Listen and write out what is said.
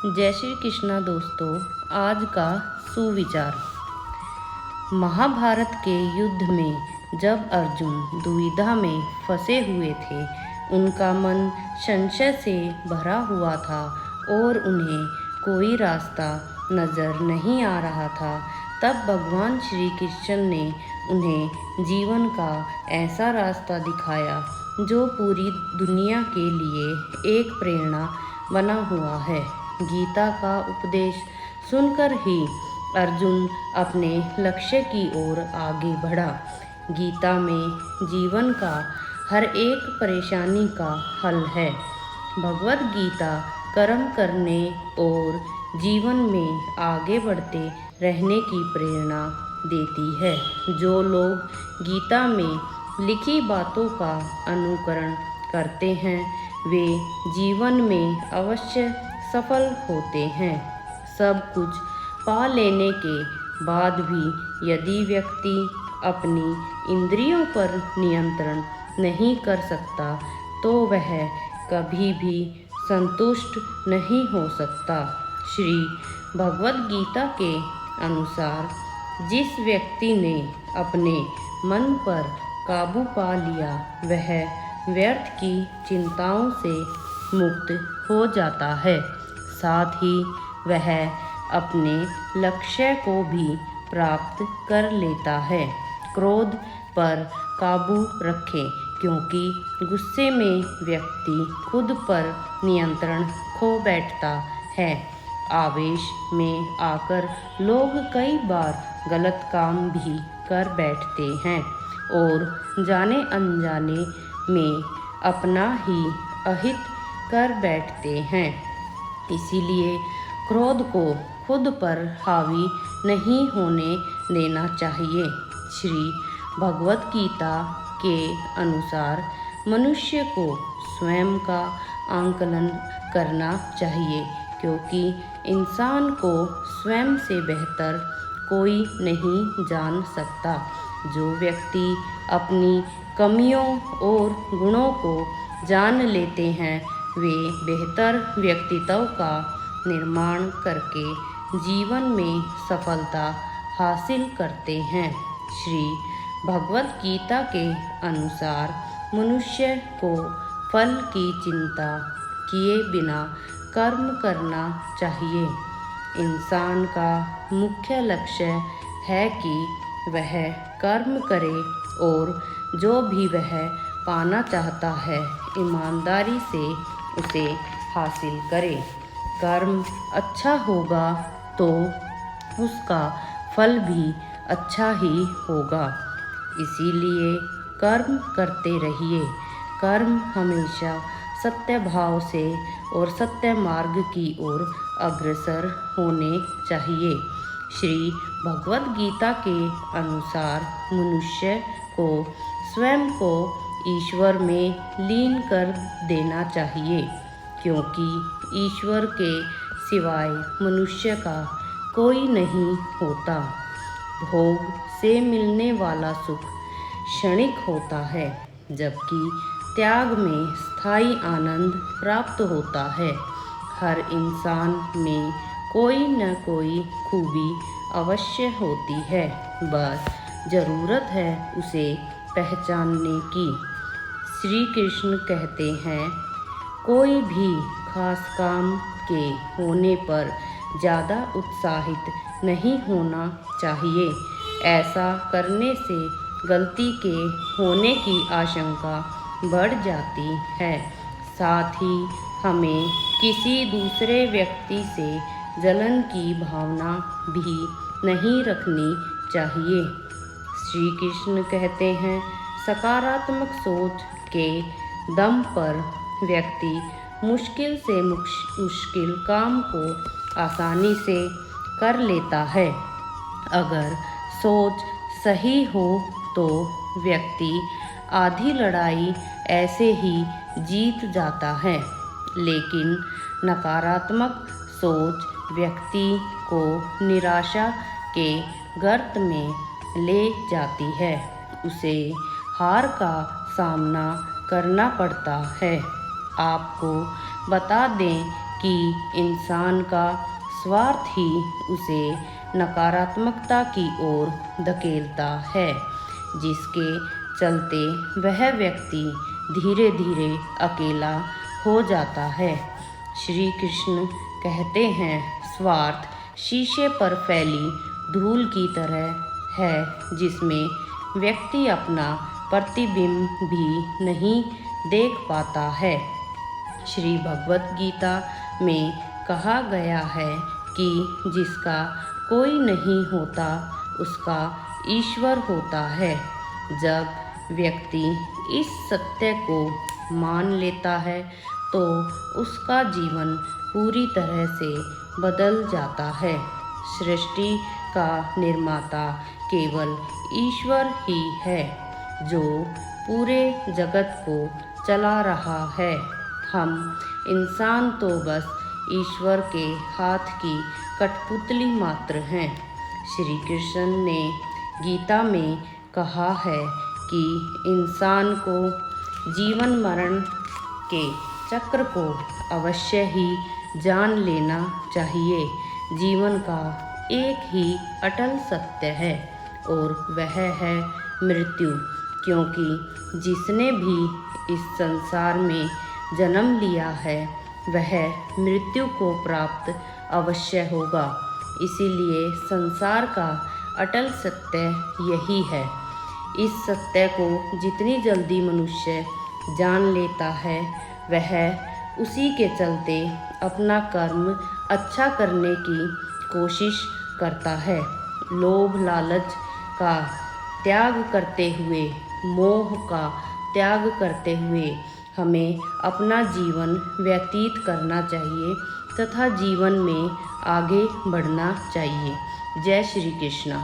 जय श्री कृष्णा दोस्तों। आज का सुविचार। महाभारत के युद्ध में जब अर्जुन दुविधा में फंसे हुए थे, उनका मन संशय से भरा हुआ था और उन्हें कोई रास्ता नजर नहीं आ रहा था। तब भगवान श्री कृष्ण ने उन्हें जीवन का ऐसा रास्ता दिखाया जो पूरी दुनिया के लिए एक प्रेरणा बना हुआ है। गीता का उपदेश सुनकर ही अर्जुन अपने लक्ष्य की ओर आगे बढ़ा। गीता में जीवन का हर एक परेशानी का हल है। भगवद गीता कर्म करने और जीवन में आगे बढ़ते रहने की प्रेरणा देती है। जो लोग गीता में लिखी बातों का अनुकरण करते हैं, वे जीवन में अवश्य सफल होते हैं। सब कुछ पा लेने के बाद भी यदि व्यक्ति अपनी इंद्रियों पर नियंत्रण नहीं कर सकता, तो वह कभी भी संतुष्ट नहीं हो सकता। श्री भगवद गीता के अनुसार जिस व्यक्ति ने अपने मन पर काबू पा लिया, वह व्यर्थ की चिंताओं से मुक्त हो जाता है। साथ ही वह अपने लक्ष्य को भी प्राप्त कर लेता है। क्रोध पर काबू रखें, क्योंकि गुस्से में व्यक्ति खुद पर नियंत्रण खो बैठता है। आवेश में आकर लोग कई बार गलत काम भी कर बैठते हैं और जाने अनजाने में अपना ही अहित कर बैठते हैं। इसीलिए क्रोध को खुद पर हावी नहीं होने देना चाहिए। श्री भगवद गीता के अनुसार मनुष्य को स्वयं का आंकलन करना चाहिए, क्योंकि इंसान को स्वयं से बेहतर कोई नहीं जान सकता। जो व्यक्ति अपनी कमियों और गुणों को जान लेते हैं, वे बेहतर व्यक्तित्व का निर्माण करके जीवन में सफलता हासिल करते हैं। श्री भगवद गीता के अनुसार मनुष्य को फल की चिंता किए बिना कर्म करना चाहिए। इंसान का मुख्य लक्ष्य है कि वह कर्म करे और जो भी वह पाना चाहता है, ईमानदारी से उसे हासिल करे। कर्म अच्छा होगा तो उसका फल भी अच्छा ही होगा। इसीलिए कर्म करते रहिए। कर्म हमेशा सत्य भाव से और सत्य मार्ग की ओर अग्रसर होने चाहिए। श्री भगवद गीता के अनुसार मनुष्य को स्वयं को ईश्वर में लीन कर देना चाहिए, क्योंकि ईश्वर के सिवाय मनुष्य का कोई नहीं होता। भोग से मिलने वाला सुख क्षणिक होता है, जबकि त्याग में स्थायी आनंद प्राप्त होता है। हर इंसान में कोई न कोई खूबी अवश्य होती है, बस ज़रूरत है उसे पहचानने की। श्री कृष्ण कहते हैं, कोई भी खास काम के होने पर ज़्यादा उत्साहित नहीं होना चाहिए। ऐसा करने से गलती के होने की आशंका बढ़ जाती है। साथ ही हमें किसी दूसरे व्यक्ति से जलन की भावना भी नहीं रखनी चाहिए। श्री कृष्ण कहते हैं, सकारात्मक सोच के दम पर व्यक्ति मुश्किल से मुश्किल काम को आसानी से कर लेता है। अगर सोच सही हो तो व्यक्ति आधी लड़ाई ऐसे ही जीत जाता है, लेकिन नकारात्मक सोच व्यक्ति को निराशा के गर्त में ले जाती है। उसे हार का सामना करना पड़ता है। आपको बता दें कि इंसान का स्वार्थ ही उसे नकारात्मकता की ओर धकेलता है, जिसके चलते वह व्यक्ति धीरे धीरे अकेला हो जाता है। श्री कृष्ण कहते हैं, स्वार्थ शीशे पर फैली धूल की तरह है, जिसमें व्यक्ति अपना प्रतिबिंब भी नहीं देख पाता है। श्री भगवत गीता में कहा गया है कि जिसका कोई नहीं होता उसका ईश्वर होता है। जब व्यक्ति इस सत्य को मान लेता है तो उसका जीवन पूरी तरह से बदल जाता है। सृष्टि का निर्माता केवल ईश्वर ही है, जो पूरे जगत को चला रहा है। हम इंसान तो बस ईश्वर के हाथ की कठपुतली मात्र हैं। श्री कृष्ण ने गीता में कहा है कि इंसान को जीवन मरण के चक्र को अवश्य ही जान लेना चाहिए। जीवन का एक ही अटल सत्य है और वह है मृत्यु, क्योंकि जिसने भी इस संसार में जन्म लिया है वह मृत्यु को प्राप्त अवश्य होगा। इसीलिए संसार का अटल सत्य यही है। इस सत्य को जितनी जल्दी मनुष्य जान लेता है वह उसी के चलते अपना कर्म अच्छा करने की कोशिश करता है। लोभ लालच का त्याग करते हुए, मोह का त्याग करते हुए हमें अपना जीवन व्यतीत करना चाहिए तथा जीवन में आगे बढ़ना चाहिए। जय श्री कृष्ण।